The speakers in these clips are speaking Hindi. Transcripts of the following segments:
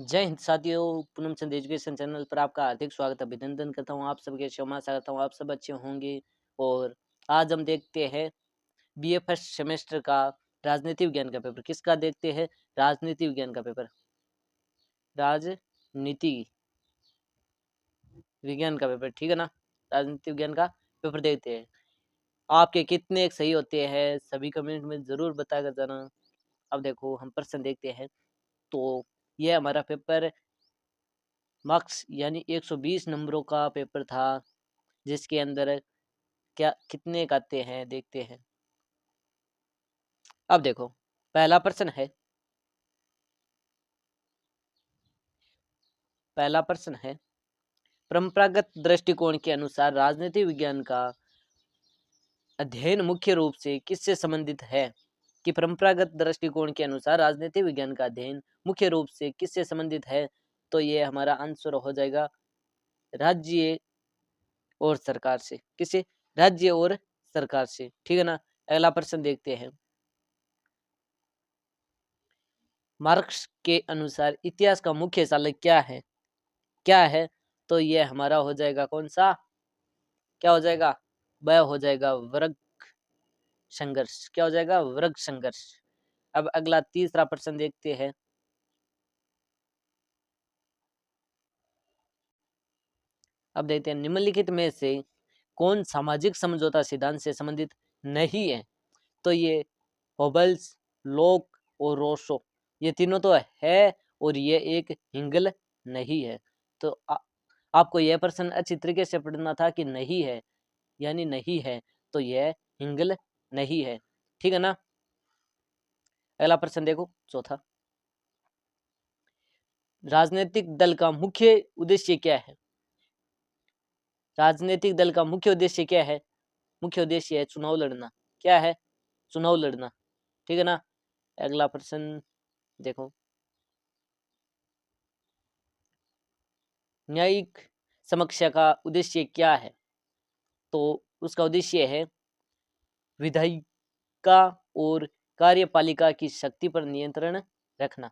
जय हिंद साथियों, पूनम चंद एजुकेशन चैनल पर आपका हार्दिक स्वागत अभिनंदन करता हूँ। आप सबके क्षमा चाहता हूँ, आप सब अच्छे होंगे। और आज हम देखते हैं बीए फर्स्ट सेमेस्टर का राजनीति विज्ञान का पेपर। किसका देखते हैं? राजनीति विज्ञान का पेपर। राजनीति विज्ञान का पेपर, ठीक है ना। राजनीति विज्ञान का पेपर देखते हैं। आपके कितने सही होते हैं सभी कमेंट में जरूर बता कर जाना। अब देखो हम प्रश्न देखते हैं। तो ये हमारा पेपर मार्क्स यानी 120 नंबरों का पेपर था, जिसके अंदर क्या कितने का आते हैं देखते हैं। अब देखो पहला प्रश्न है, परंपरागत दृष्टिकोण के अनुसार राजनीति विज्ञान का अध्ययन मुख्य रूप से किससे संबंधित है? कि परंपरागत दृष्टिकोण के अनुसार राजनीति विज्ञान का अध्ययन मुख्य रूप से किससे संबंधित है? तो ये हमारा आंसर हो जाएगा राज्य और सरकार से। किससे? राज्य और सरकार से, ठीक है ना। अगला प्रश्न देखते हैं। मार्क्स के अनुसार इतिहास का मुख्य चालक क्या है? तो ये हमारा हो जाएगा कौन सा? क्या हो जाएगा? वह हो जाएगा वर्ग संघर्ष। क्या हो जाएगा? वर्ग संघर्ष। अब अगला तीसरा प्रश्न देखते हैं। अब देखते हैं निम्नलिखित में से कौन सामाजिक समझौता सिद्धांत से संबंधित नहीं है? तो ये होबल्स, लोक और रोसो, ये तीनों तो है और ये एक हिंगल नहीं है। तो आपको यह प्रश्न अच्छी तरीके से पढ़ना था कि नहीं है यानी नहीं है, तो यह हिंगल नहीं है, ठीक है ना। अगला प्रश्न देखो, चौथा। राजनीतिक दल का मुख्य उद्देश्य क्या है? राजनीतिक दल का मुख्य उद्देश्य क्या है? मुख्य उद्देश्य है चुनाव लड़ना। क्या है? चुनाव लड़ना, ठीक है ना। अगला प्रश्न देखो। न्यायिक समीक्षा का उद्देश्य क्या है? तो उसका उद्देश्य है विधायिका और कार्यपालिका की शक्ति पर नियंत्रण रखना।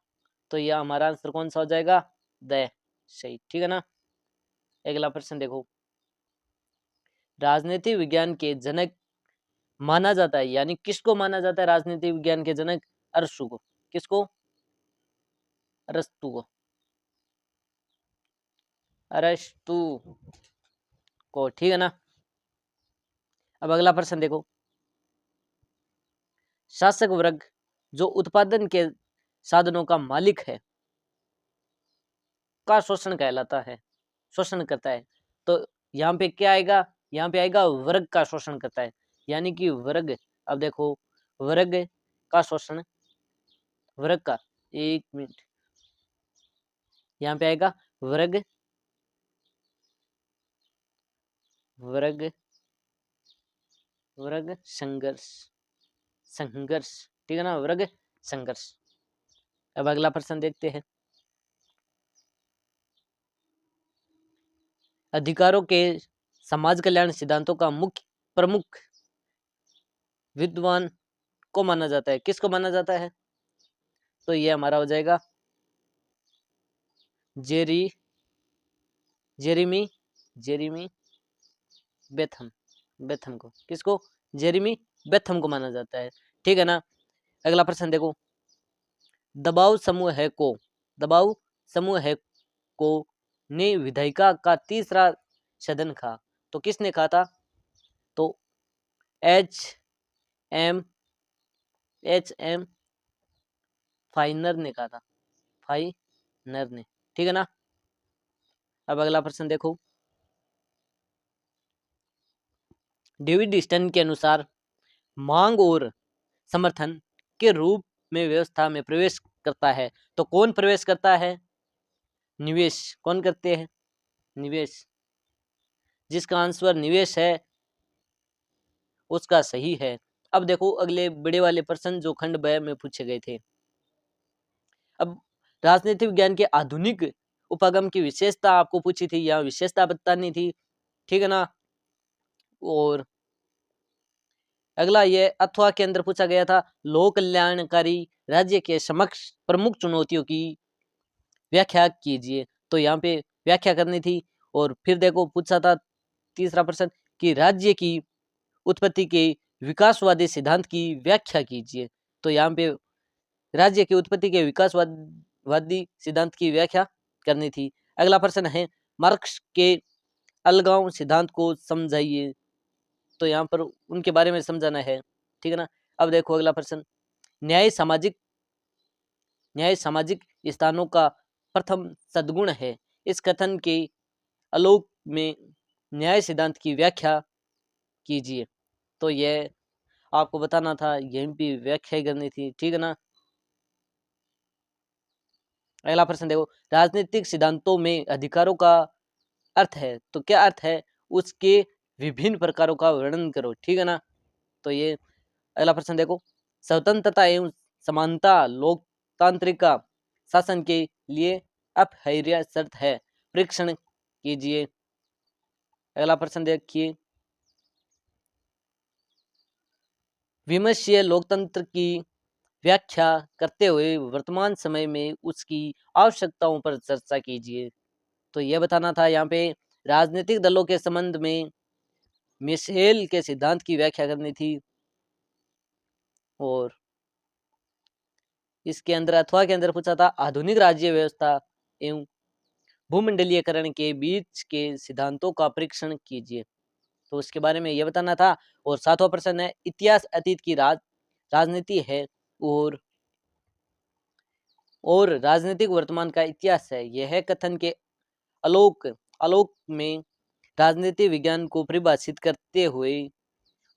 तो यह हमारा आंसर कौन सा हो जाएगा? द सही, ठीक है ना। अगला प्रश्न देखो। राजनीति विज्ञान के जनक माना जाता है, यानी किसको माना जाता है राजनीति विज्ञान के जनक? अरस्तु को। किसको? अरस्तु को। अरस्तु को, ठीक है ना। अब अगला प्रश्न देखो। शासक वर्ग जो उत्पादन के साधनों का मालिक है का शोषण कहलाता है, शोषण करता है। तो यहाँ पे क्या आएगा? यहाँ पे आएगा वर्ग का शोषण करता है, यानी कि वर्ग। अब देखो वर्ग का शोषण, वर्ग का, एक मिनट, यहाँ पे आएगा वर्ग, वर्ग, वर्ग संघर्ष, संघर्ष, ठीक है ना, वर्ग संघर्ष। अब अगला प्रश्न देखते हैं। अधिकारों के समाज कल्याण सिद्धांतों का मुख्य प्रमुख विद्वान को माना जाता है? किसको माना जाता है? तो ये हमारा हो जाएगा जेरेमी जेरेमी बेथम, बेथम को। किसको? जेरेमी बेथम को माना जाता है, ठीक है ना। अगला प्रश्न देखो। दबाव समूह है को ने विधायिका का तीसरा सदन कहा। तो किसने कहा था? तो एच एम फाइनर ने कहा था, फाइनर ने, ठीक है ना। अब अगला प्रश्न देखो। डेविड स्टर्न के अनुसार मांग और समर्थन के रूप में व्यवस्था में प्रवेश करता है। तो कौन प्रवेश करता है? निवेश। कौन करते हैं? निवेश। जिसका आंसर निवेश है उसका सही है। अब देखो अगले बड़े वाले प्रश्न जो खंड ब में पूछे गए थे। अब राजनीतिक विज्ञान के आधुनिक उपागम की विशेषता आपको पूछी थी, या विशेषता बतानी थी, ठीक है ना। और अगला ये अथवा के अंदर पूछा गया था लोक कल्याणकारी राज्य के समक्ष प्रमुख चुनौतियों की व्याख्या कीजिए। तो यहाँ पे व्याख्या करनी थी। और फिर देखो पूछा था तीसरा प्रश्न कि राज्य की उत्पत्ति के विकासवादी सिद्धांत की व्याख्या कीजिए। तो यहाँ पे राज्य की उत्पत्ति के विकासवादी सिद्धांत की व्याख्या करनी थी। अगला प्रश्न है मार्क्स के अलगाव सिद्धांत को समझाइए। तो यहाँ पर उनके बारे में समझाना है, ठीक है ना। अब देखो अगला प्रश्न, न्याय सामाजिक स्थानों का प्रथम सद्गुण है। इस कथन के आलोक में न्याय सिद्धांत की व्याख्या कीजिए। तो यह आपको बताना था, यहीं पे व्याख्या करनी थी, ठीक है ना। अगला प्रश्न देखो, राजनीतिक सिद्धांतों में अधिकारों का अर्थ है। तो क्या अर्थ है, उसके विभिन्न प्रकारों का वर्णन करो, ठीक है ना। तो ये अगला प्रश्न देखो, स्वतंत्रता एवं समानता लोकतांत्रिक शासन के लिए अपरिहार्य शर्त है, परीक्षण कीजिए। अगला प्रश्न देखिए, विमर्शीय लोकतंत्र की व्याख्या करते हुए वर्तमान समय में उसकी आवश्यकताओं पर चर्चा कीजिए। तो यह बताना था यहाँ पे राजनीतिक दलों के संबंध में मिशेल के सिद्धांत की व्याख्या करनी थी। और इसके अंदर अथवा के अंदर पूछा था आधुनिक राज्य व्यवस्था एवं भूमंडलीयकरण के बीच के सिद्धांतों का परीक्षण कीजिए। तो उसके बारे में यह बताना था। और सातवां प्रश्न है इतिहास अतीत की राजनीति है और राजनीतिक वर्तमान का इतिहास है। यह कथन के आलोक में राजनीति विज्ञान को परिभाषित करते हुए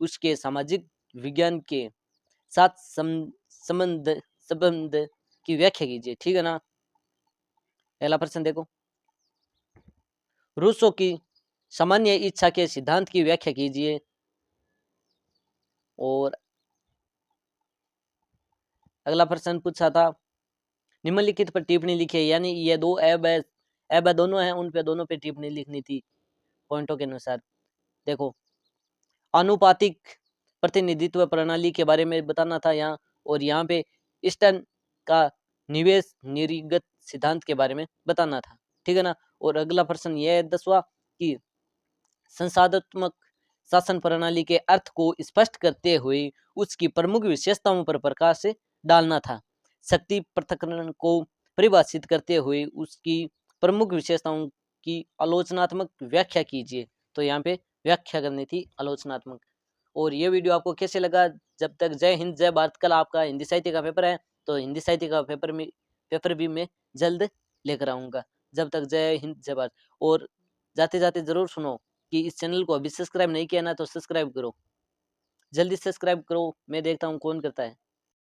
उसके सामाजिक विज्ञान के साथ संबंध की व्याख्या कीजिए, ठीक है ना। पहला प्रश्न देखो, रूसो की सामान्य इच्छा के सिद्धांत की व्याख्या कीजिए। और अगला प्रश्न पूछा था निम्नलिखित पर टिप्पणी लिखिए, यानी ये दो ऐब दोनों हैं, उन पे दोनों पे टिप्पणी लिखनी थी पॉइंटों के अनुसार। देखो, आनुपातिक प्रतिनिधित्व प्रणाली के बारे में बताना था यहाँ। और यहाँ पे स्टर्न का निवेश निर्गत सिद्धांत के बारे में बताना था, ठीक है ना। और अगला प्रश्न यह है 10वां कि संसाधनात्मक शासन प्रणाली के अर्थ को स्पष्ट करते हुए उसकी प्रमुख विशेषताओं पर प्रकाश से डालना था। शक्ति पृथक्करण को परिभाषित करते हुए उसकी प्रमुख विशेषताओं की आलोचनात्मक व्याख्या कीजिए। तो यहाँ पे व्याख्या करनी थी आलोचनात्मक। और ये वीडियो आपको कैसे लगा, जब तक जय हिंद जय भारत। कल आपका हिंदी साहित्य का पेपर है, तो हिंदी साहित्य का पेपर भी मैं जल्द लेकर आऊँगा। जब तक जय हिंद जय भारत। और जाते जाते जरूर सुनो कि इस चैनल को अभी सब्सक्राइब नहीं किया ना, तो सब्सक्राइब करो, जल्दी सब्सक्राइब करो। मैं देखता हूँ कौन करता है।